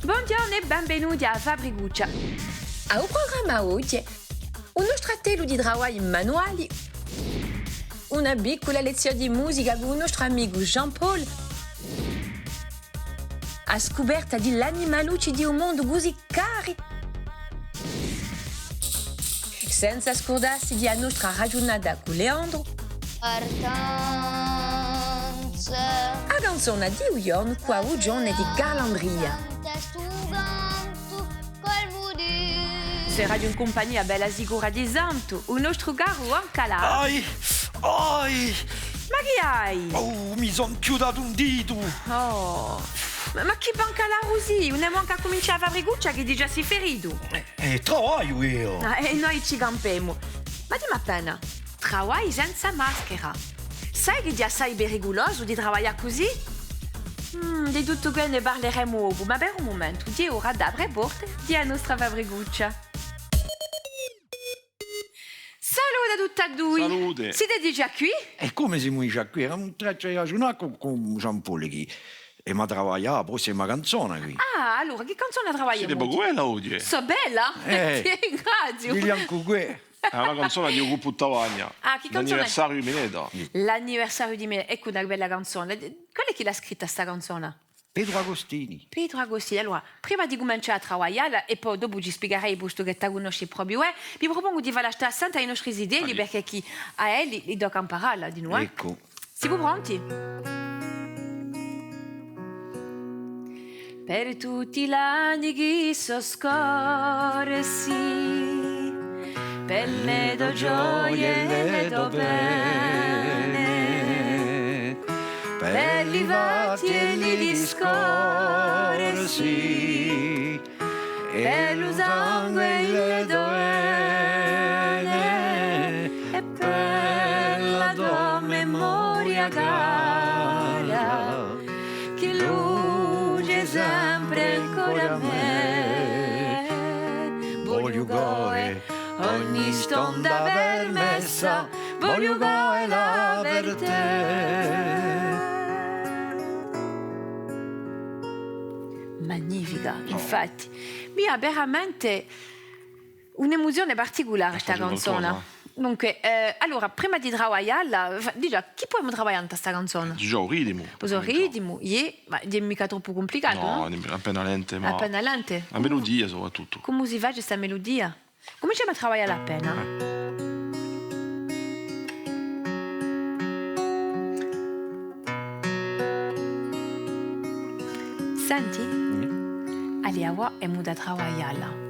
Buongiorno e benvenuti a Fabriguccia. Ao programma oggi uno stratello di travagli manuali, una piccola lezione di musica con il nostro amico Jean-Paul, a scoperta dell'animalucci di un mondo così caro, senza scordarsi di la nostra ragionata con Leandro, a canzone di un giorno qua un giorno di galandria. Se Radio in compagnia bella sicura di santo, un nostro caro Ancala. Ai! Ma che hai? Oh, mi son chiudato un dito! Oh, ma chi Ancala così? Non è manca a cominciare a Fabriguccia che già si ferito. Travaglio io! E noi ci campiamo. Ma dimmi appena, travagli senza maschera. Sai che è assai pericoloso di lavorare così? Di tutto che ne parleremo, ma per un momento, di ora da porte di nostra Fabriguccia. Saluto a tutti e due. Salute. Siete già qui? E come siamo già qui? Era un treccio di ragionare con Jean-Paul qui. E mi ha lavorato la prossima canzone qui. Ah, allora, che canzone Siete lavoriamo? quella oggi? So bella? Grazie. Lilian Cuguè. È una canzone di Ugo Puttavagna. Ah, che canzone? L'anniversario di Mineta. L'anniversario di me, ecco una bella canzone. Qual è che l'ha scritta sta canzone? Pedro Agostini. Pietro Agostini. Allora, prima di cominciare a lavorare, e poi dopo ci spiegherei, posto che ti conosci proprio, vi propongo di fare la santa ai nostri idee, perché chi a lei li do imparare di noi. Ecco. Siamo pronti? Per tutti gli anni che sono scorsi, per le do gioie e le do bene, per li vati e li discorsi, per lo sangue e le do bene, e per la tua memoria cara, che luce sempre ancora a me. Voglio goe ogni stonda permessa, voglio goe la verità. Magnifica, infatti. Mi ha veramente un'emozione particolare questa canzone. Dunque, allora, prima di lavorare, chi può lavorare in questa canzone? Già un ritmo. Cosa ritmo? Ma è mica troppo complicato, no? No, appena lente, ma Appena lente. la melodia soprattutto. Come si fa questa melodia? Cominciamo a lavorare appena. Senti? Allora, è muda a lavorare.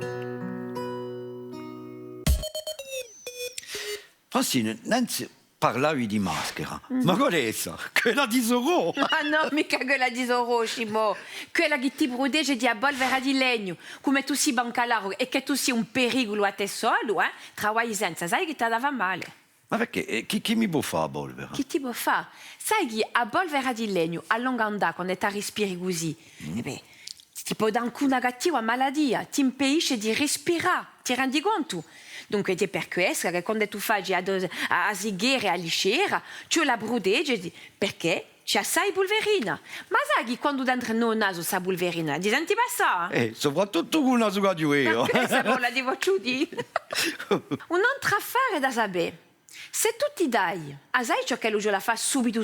Francine, Nancy parlavi di maschera. Ma qual è essa? Quella di Zorro! Ma no, mica quella di Zorro, Scimo. Quella che ti protegge di polvere di legno. Come tu sei bancalaro e che tu sei un pericolo a te solo, lavori senza, sai che ti dava male. Ma perché? Chi mi può fare a polvere? Che ti può fare? Sai che a polvere di legno, a lungo andare, quando ti respiri così, ti può dare anche una cattiva malattia, ti impedisce di respirare, ti rendi conto? Dunque, è per questo che quando tu fai a sigare, a lisciare, tu la proteggi, perché c'è assai polverina. Ma sai che quando dentro il naso sa polverina, ti senti passare? Soprattutto con una suga di io. Questa non la devo dire. Un altro affare da sapere. Se tu ti dai, sai ciò che lui la fa subito.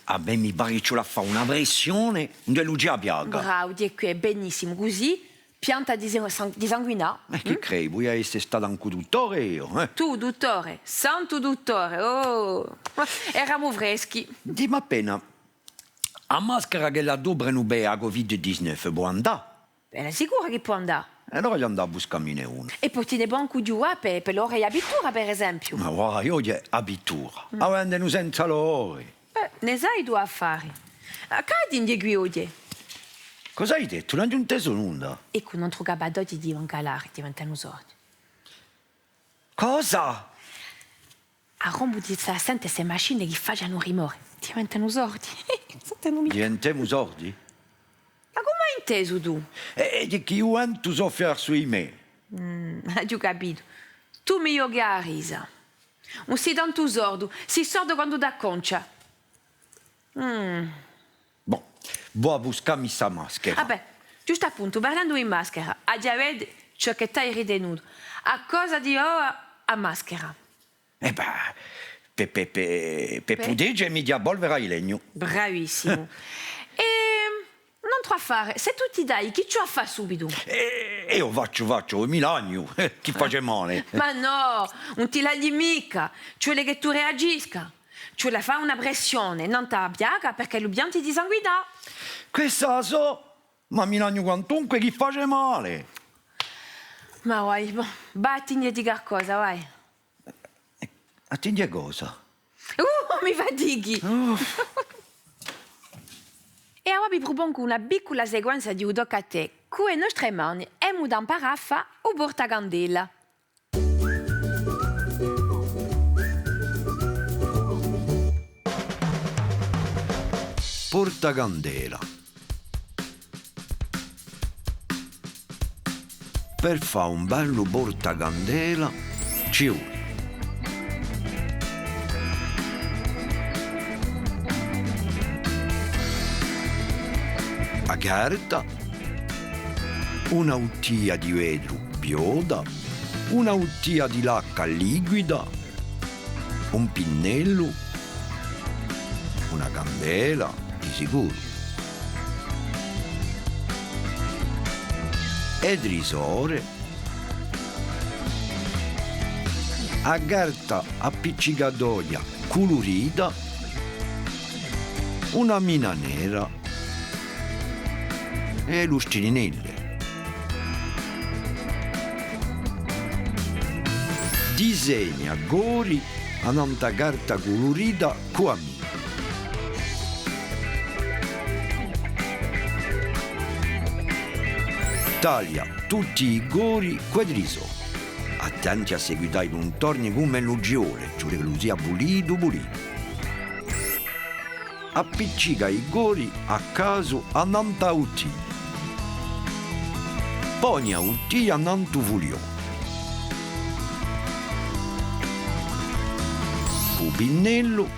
A me mi pare che la fa una pressione di lui a piaga. Bravo, di qui è benissimo, così pianta di sanguinare. Che crei? Vuoi essere stato anche dottore io? Tu, dottore, santo dottore, oh, eravamo freschi. Dimmi appena, a maschera che la dobrano bene a Covid-19 può andare? È sicura che può andare. Allora gli andavo a buscarmene una. E poi ti ne banco di uape per l'ora e abitura, per esempio. Ma guarda, io ho abitura. Avendo senza l'ore. Ne sai due affari. Che di qui oggi? Cosa hai detto? Non hai inteso nulla. Ecco, non trovo capito di dire un calare, diventano sordi. Cosa? A rombo di sente se macchine che facciano rumore, diventano sordi. Diventiamo sordi? Ma come hai inteso tu? E di chi io tu soffia sui me. Hai capito? Tu mi yogi a risa. Non sei tanto sordo, sei sordo quando da concia. Bon, vou a buscar missa maschera. Vabbè, giusto appunto, parlando in maschera, a Jared ciò che t'hai ritenuto, a cosa di a maschera? E beh, per poter mi diavolvera il legno. Bravissimo. E non troppo fare, se tu ti dai, chi ci fa subito? E io faccio, Milagno, chi face male. Ma no, non ti la di mica, ci vuole che tu reagisca, ci vuole fare una pressione, non ti abbiaga perché l'ubbiamo ti disanguida. Questa so, ma Milagno quantunque chi face male. Ma vai, batti e di qualcosa, vai. Attendi a cosa? Mi fatighi. E ora vi propongo una piccola sequenza di udo a te, con le nostre mani e muda in paraffa o portagandela. Portacandela. Per fare un bello portacandela ci vuole a carta, una uttia di vetro bioda, una uttia di lacca liquida, un pinnello, una candela di sicuro ed risore, a carta appiccicatoia colorita, una mina nera e lustrinelle. Disegna gori a un'altra carta colorita con a me. Taglia tutti i gori quadriso. Attenti a seguitare i contorni come l'uggiole, cioè che lo sia pulito. Appiccica i gori a caso a un'altra uttia. Poni a uttia nantu vulio. Cu pinnello,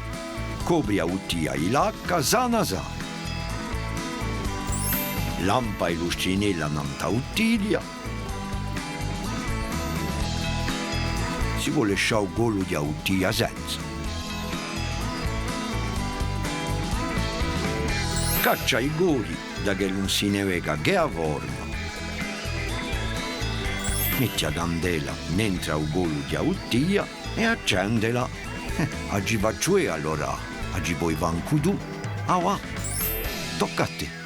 copri a uttia i lacca sana. Lampa e lustrinella nanta uttilia. Si vuole lasciare il golo di uttia senza. Caccia i gori da che non si ne vega che a forma. Metti a candela dentro il golo di uttia e accendela. Oggi faccio io allora, oggi poi vanco tu. Ah va, tocca a te.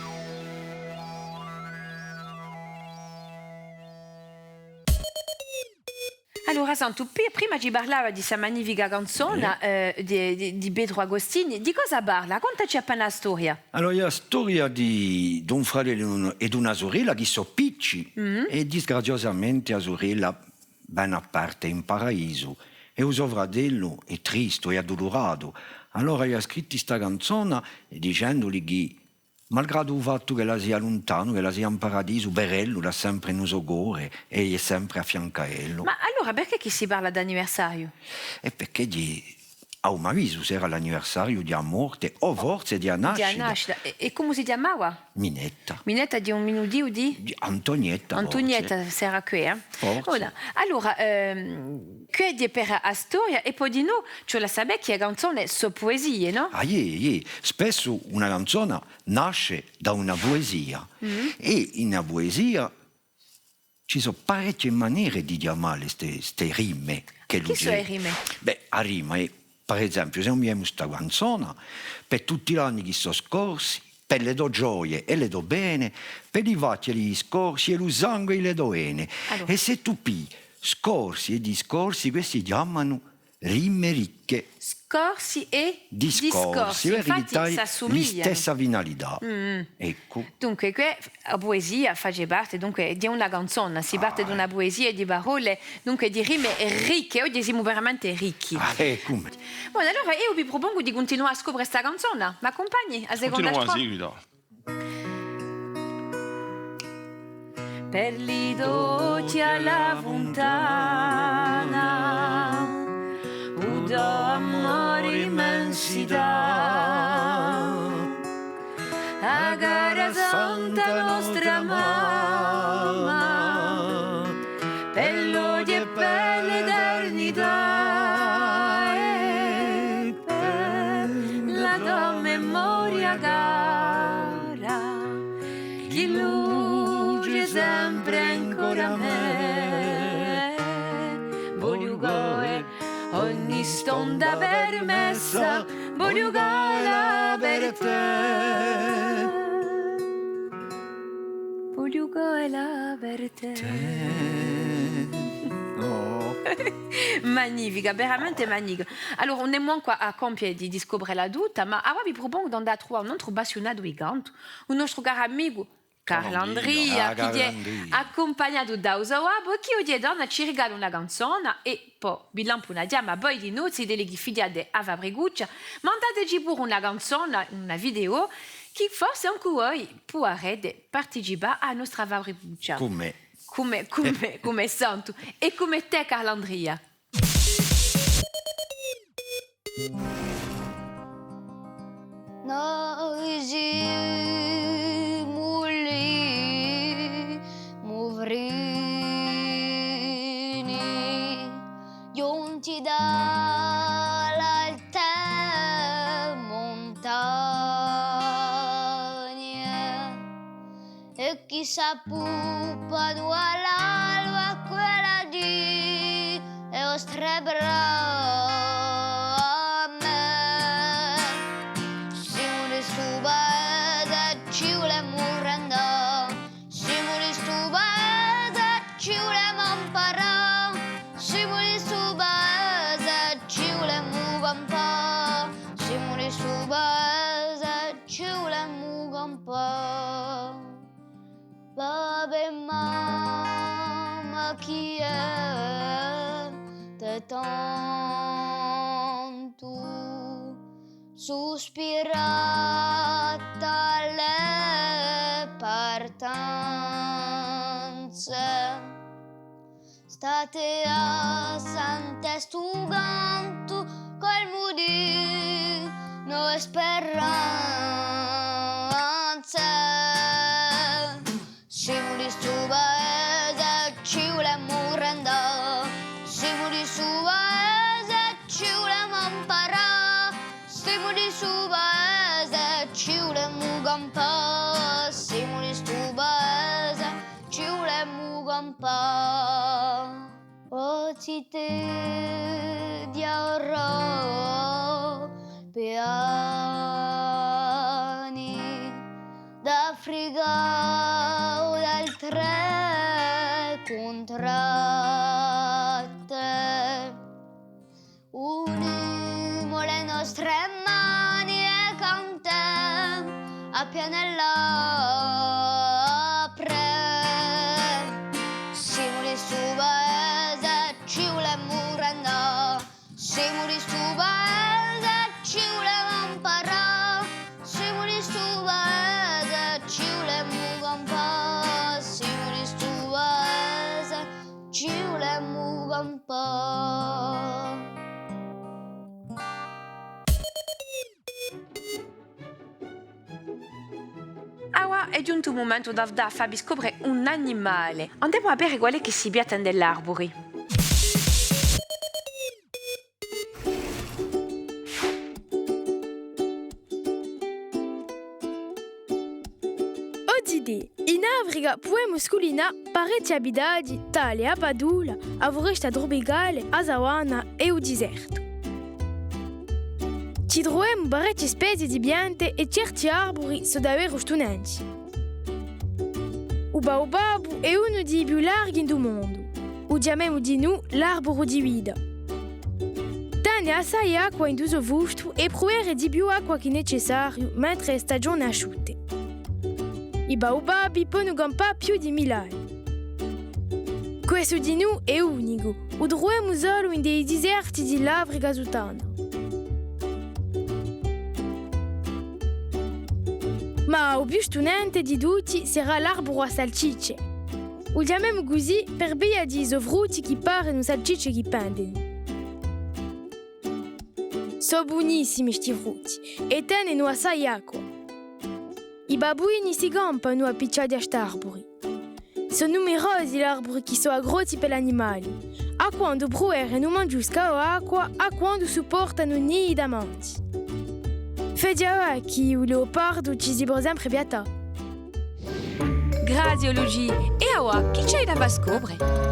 Allora, sento, prima ci parlava di questa magnifica canzone di Pedro Agostini. Di cosa parla? Contaci appena la storia. Allora, è la storia di un fratello e di una sorella che sono piccoli e disgraziosamente la sorella ben a parte in paradiso e il suo fratello è triste e addolorato. Allora ha scritto questa canzone dicendogli che malgrado il fatto che la sia lontano, che la sia in paradiso, per lui l'ha sempre in suo cuore e è sempre a fianco a lui. Ma allora perché chi si parla d'anniversario? E perché a un avviso se era l'anniversario di morte o forse di nascita. Di nascita. E come si chiamava? Minetta. Minetta di un minuto Di Antonietta. Antonietta sarà qui, eh? Forse. Ora, allora, che è per la storia e poi di noi, cioè la sapere che la canzone sono poesie, no? Ah, spesso una canzone nasce da una poesia e in una poesia ci sono parecchie maniere di chiamare queste rime. Che sono le rime? Beh, a rima è, per esempio, se non abbiamo questa canzone, per tutti gli anni che sono scorsi, per le do gioie e le do bene, per i vacchi e gli scorsi e lo sangue e le do ene. Allora. E se tu scorsi e discorsi, questi chiamano rime ricche. Scorsi e Discorsi, infatti si la assomigliano. stessa finalità. Ecco. Dunque, la poesia fa parte dunque, di una canzone, si parte di una poesia di parole, dunque di rime ricche, oggi siamo veramente ricchi. Come? Buono, allora io vi propongo di continuare a scoprire questa canzone, mi accompagni a seconda Continuiamo a strofa? seguito. Per li dolci alla fontana, udo amore immensità, a gara santa nostra mamma, per l'odio e per l'eternità e per la tua memoria cara, che luce sempre ancora a me. Voglio goe ogni stonda permessa, voglio gola per te. Voglio gola per te. Oh. Magnifica, veramente magnifica. Allora, on est moins qua a compie di scoprire la duta, ma ora vi propongo di andare a trovare un altro appassionato di canto, un nostro caro amico Carlandria, che è accompagnato da Usawabo, che oggi donna ci regala una canzone e poi vi lampo una diama, poi di noi si deleghi figlia di Ava Briguccia, mandateci pure una canzone, una video, che forse anche voi può partecipare alla nostra Ava Briguccia. Come santo e come te Carlandria. Noi siamo lì, movrini, giunti dall'alte montagne e chissà pupa all'alba quella di e ostre Babe mamma chi è te tanto sospirata alle partanze state a sante stuganto col mudi no speranze. Simuli subaese, ci volemo renda. Simuli subaese, ci volemo imparare. Simuli subaese, ci volemo campare. Simuli subaese, ci volemo campare. Oggi te diarò piani d'Africa. Tre contratte unimo le nostre mani e cantiamo a pianella pre simuli su paese ci volemo rendere simuli su paese ci volemo imparare simuli su paese ci volemo campare ci volemo campare. Ora è giunto il momento da farvi scoprire un animale. Andiamo a vedere quale che si biata nell'arbore. Oggi in Africa poema masculina parecchi abitati tali a Padula, a Foresta tropicale, a Savana e o deserto. Ci troviamo parecchie specie di piante e certi arbori sono davvero stunanti. Il baobab è uno dei più larghi del mondo. O chiamiamo di noi l'arboro di vita. Tiene assai acqua in tutto vusto e produce di più acqua che necessario mentre è stagione asciutta. I baobabi possono campare più di 1000 anni. Questo di noi è unico, lo troviamo solo in dei deserti dell'Africa sottana. Ma il più stunante di tutti sarà l'arboro a salsicce. Lo chiamiamo così per via di frutti che paiono salsicce che pendono. Sono buonissimi questi frutti e tengono assai acqua. I babuini si campano appicciati a st'arbori. Sono numerosi gli arbori che sono grossi per gli animali, a quando bruere non mangiuscano acqua, a quando supportano nidi d'amanti. Fediava che il leopardo uccisi per esempio biata. Grazie Luigi. E ora, chi c'è da scoprire?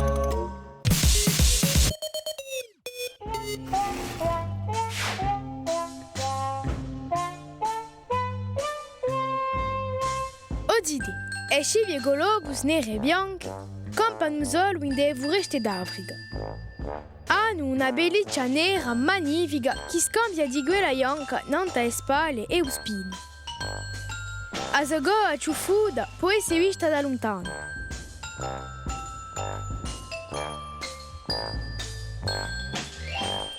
Odidi, e scivi e globus neri e bianchi campano solo in dei foreste d'Africa. Hanno una pelliccia nera magnifica che scambia di quella bianca nante le spalle e le spine. La sua gola ciuffuta può essere vista da lontano.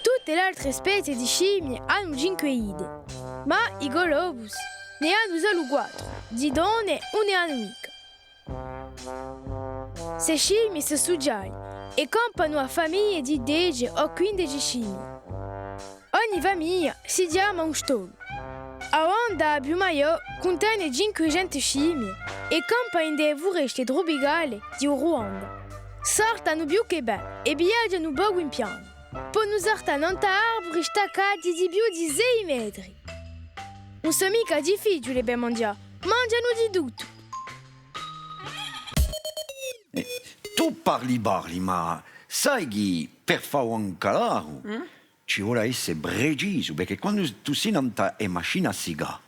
Tutte le altre specie di scimmie hanno 5 idee, ma i globus ne hanno solo 4, di donne o ne hanno mica. Se scimmie sono sugiali e campano a famiglie di 10 o 15 scimmie. Ogni famiglia si chiama un stollo. A onda più maior contiene 500 scimmie e campa in dei foreste tropicali di Ruanda. Sortano più che bene e viaggiano poco in piano. Poi sortano da arbori staccati di più di 6 metri. Non sono mica difficili per mangiare, mangiano di tutto. Tu parli, ma sai che per fare un calaro ci vuole essere preciso, perché quando tu sei in una macchina a sigà,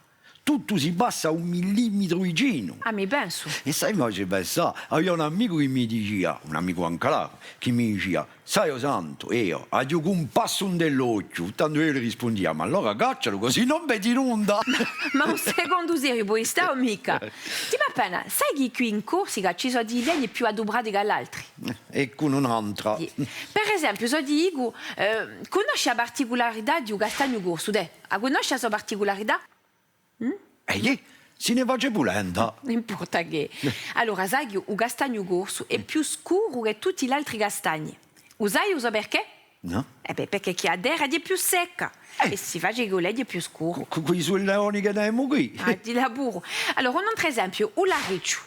tutto si passa a 1 millimetro vicino. Ah, mi penso. E sai, ma ci pensa, avevo un amico che mi diceva, un amico ancalaro, che mi diceva, sai, o santo, io, adio con un passo dell'occhio, tanto io gli rispondevo, ma allora caccialo così non vedi nulla. Ma un secondo serio puoi stare o mica? Ti va appena, sai che qui in Corsica ci sono dei legni più adobrati che altri? E con un'altra. Per esempio, so dico, conosci la particolarità di un castagno corso? Conosci la sua particolarità? E se ne va pulenta. Non importa che. Allora, sai che un castagno corso è più scuro che tutti gli altri castagni. Sai perché? No? Perché chi ha terra è più secca e si fa che lei è più scuro. Qui sui leoni che abbiamo qui. Ah, di lavoro. Allora, un altro esempio, un lariccio.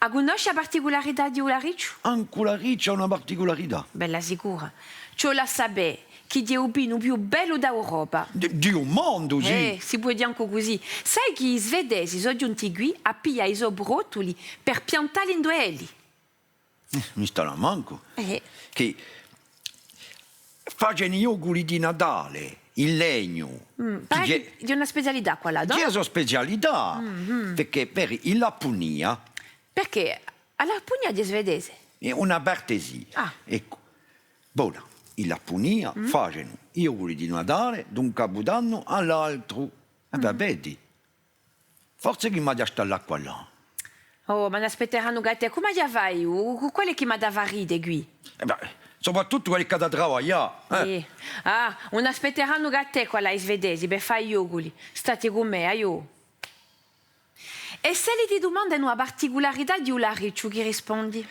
Conosci la particolarità di un lariccio? Anche la riccia ha una particolarità. Bella sicura. Ciò la sapere che è il pino più bello d'Europa. Di un mondo, sì. Si può dire anche così. Sai che i svedesi sono giunti qui a pigliare i suoi brottoli per piantarli in duelli? Mi sta a manco. Che facciano gli auguri di Natale in legno. Parli di una specialità qua là, no? C'è la sua specialità, perché per il Lapponia Perché alla Puglia di svedese. è una partesia. Ah. Ecco, buona, in Lapponia facciano gli auguri di Natale da un capodanno all'altro. Vedi, forse che mi ha sta l'acqua là. Oh, ma ne aspetteranno che te. Come gli fai? Qual è che mi dà ride qui? Soprattutto quelli che da lavorare. Non aspetteranno che te qua là i svedesi per fare gli auguri. State con me, io. E se li ti domandano una particolarità di un lariccio, chi rispondi?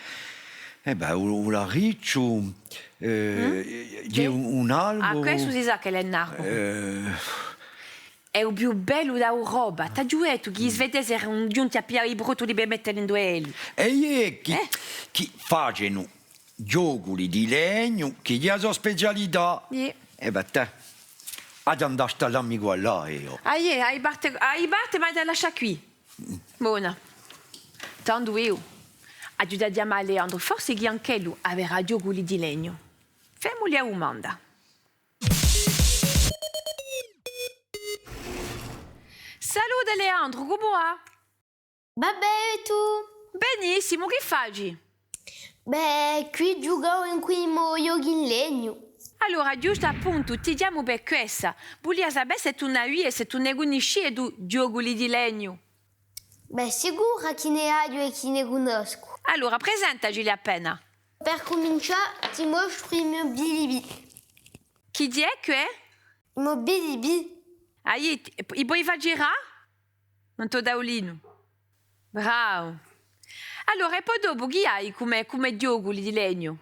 Un lariccio è un albero. Questo si sa che è un albero. È il più bello d'Europa. Ti giuro che gli svedesi erano giunti a pigliare i brottoli per metterli in duelli. E chi facciano gli auguri di legno, che gli ha la sua specialità. Te, ad andare a l'amico là, io. Hai parte, ma te lascia qui. Buona. Tanto io. Aiutiamo a Leandro, forse che anche lui avrà gli auguri di legno. Fammi a domanda. Salute Leandro, come va? Vabbè, e tu? Benissimo, che fai? Beh, qui giocavo in cui yoga in legno. Allora, giusto appunto, ti diamo per questa. Voglio sapere se tu ne se tu ne conosci gli auguri di legno. Beh, sicura che ne hai e che ne conosco. Allora, presentaci appena. Per cominciare, ti mostro il mio bilibi. Chi è che è? Il mio bilibi. I puoi far girare? Non ti do lino. Bravo. Allora, e poi dopo chi hai come gli auguri di legno?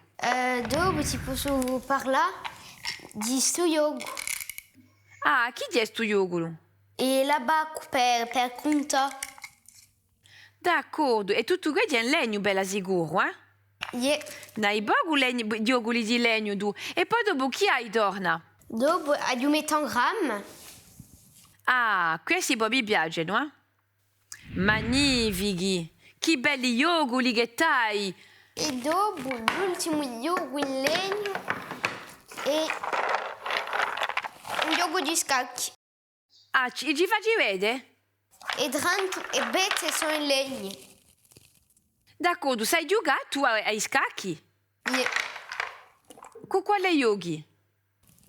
Dopo ti posso parlare di sto yoga. Chi è sto auguro? E la bacco per contare. D'accordo, e tutto questo è in legno, bella sicuro, eh? Je. N'hai poco legno, diogoli di legno tu. E poi dopo chi hai torna? Dopo io metto in gram. Ah, questi poi mi piacciono, eh? Magnifici! Che belli yoguli che hai! E dopo l'ultimo yoga in legno e un yoga di scacchi. Ah, ci facci vedere? E dentro e bette sono in legno. D'accordo, sai giocare tu ai scacchi? Je. Con quale yogi?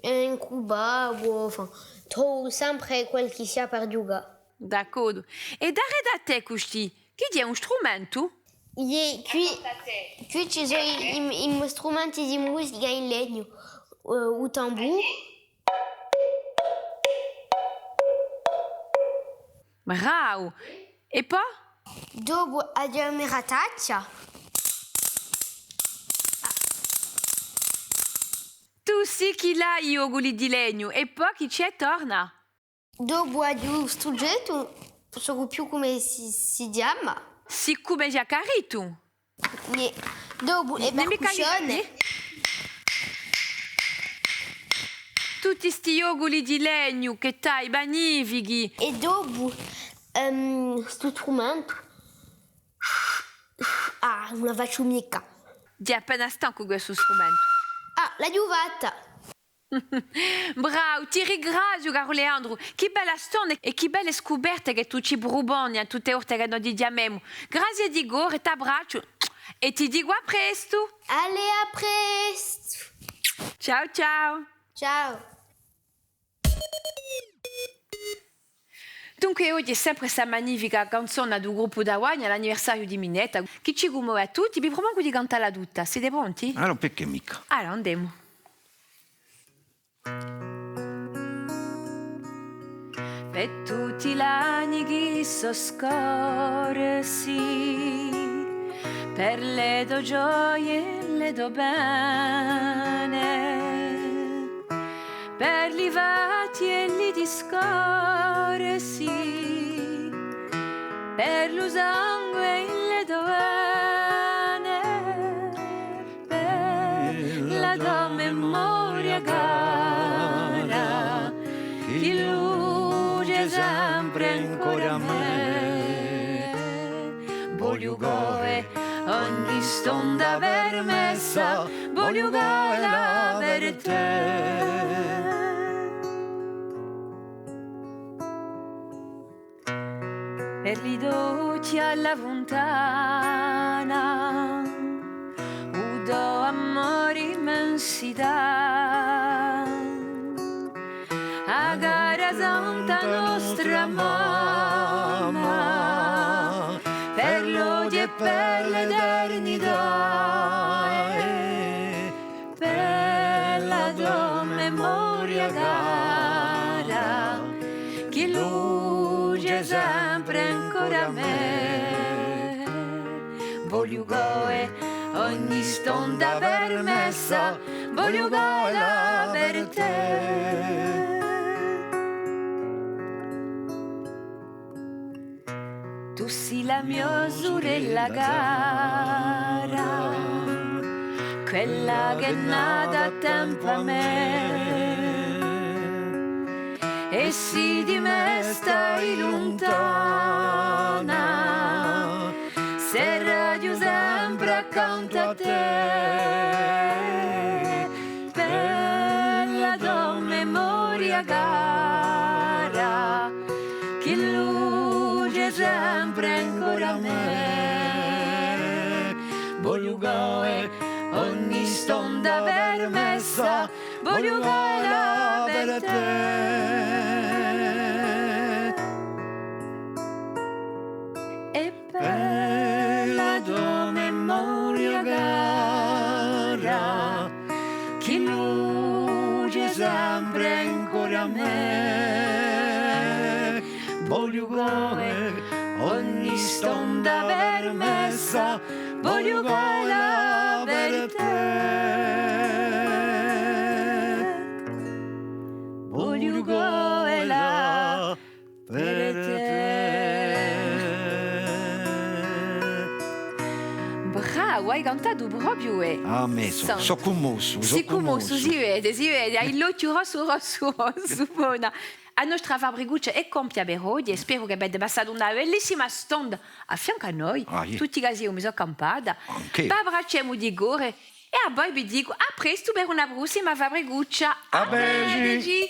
In Cuba, enfin, trovo sempre quel che sia per giocare. D'accordo. E da te questi? Che è un strumento? Qui ci sono i strumenti di musica in legno. Il tamburo. Bravo! E poi? Dopo abbiamo la rataccia. Tu sì che l'hai yoguli di legno. E poi chi c'è torna? Dopo abbiamo struggetto, non so più come si chiama. Sì, come già carito. Dopo le Non mi percussioni. Tutti sti yoguli di legno che hai, magnifici. E dopo questo strumento. Ah, non la faccio mica. Di appena stanco questo strumento. Ah, la giuvata. Bravo, ti ringrazio caro Leandro. Che bella storia e che belle scoperte che tu ci proponi a tutte le volte che noi ti chiamiamo. Grazie di cuore, ti abbraccio e ti dico a presto. Allez, à presto. Ciao ciao. Ciao. Dunque oggi è sempre questa magnifica canzone del gruppo d'Awagna all'anniversario di Minetta che ci commuove a tutti. Vi propongo di cantarla tutta. Siete pronti? Allora, perché mica? Allora andiamo. Per tutti gli anni che so scorsi, per le tue gioie e le tue bene, per li fatti e li discorsi, per lo sangue e le tue vene, per la tua memoria cara, che luce sempre ancora a me. Voglio goe ogni stonda permessa, voglio goe la verità. Per li dolci alla fontana, udo amore immensità, a gara santa nostra mamma, per l'odio e per l'eternità, per la tua memoria cara, che luce sempre ancora a me. Voglio goe ogni stonda permessa, voglio goe la verità. Tu sei la mia sorella cara, quella che è nata a tempo a me, e se di me stai lontana, sarò sempre accanto a te, per la tua memoria cara, che luce sempre ancora a me. Voglio goe ogni stonda permessa, voglio goe la verità. E per la tua memoria cara, che luce sempre ancora a me. Voglio goe ogni stonda permessa, voglio goe la verità. Voglio goe la verità. cantato proprio e. Ah, me so commosso. Si commosso, si vede, hai l'occhio rosso, buona. A nostra Fabriguccia è compia Berodi e spero che abbiate passato una bellissima stonda a fianco a noi. Tutti i casi mi sono accampata. Abbracciamo di gore e a poi vi dico a presto per una prossima Fabriguccia. A Begi!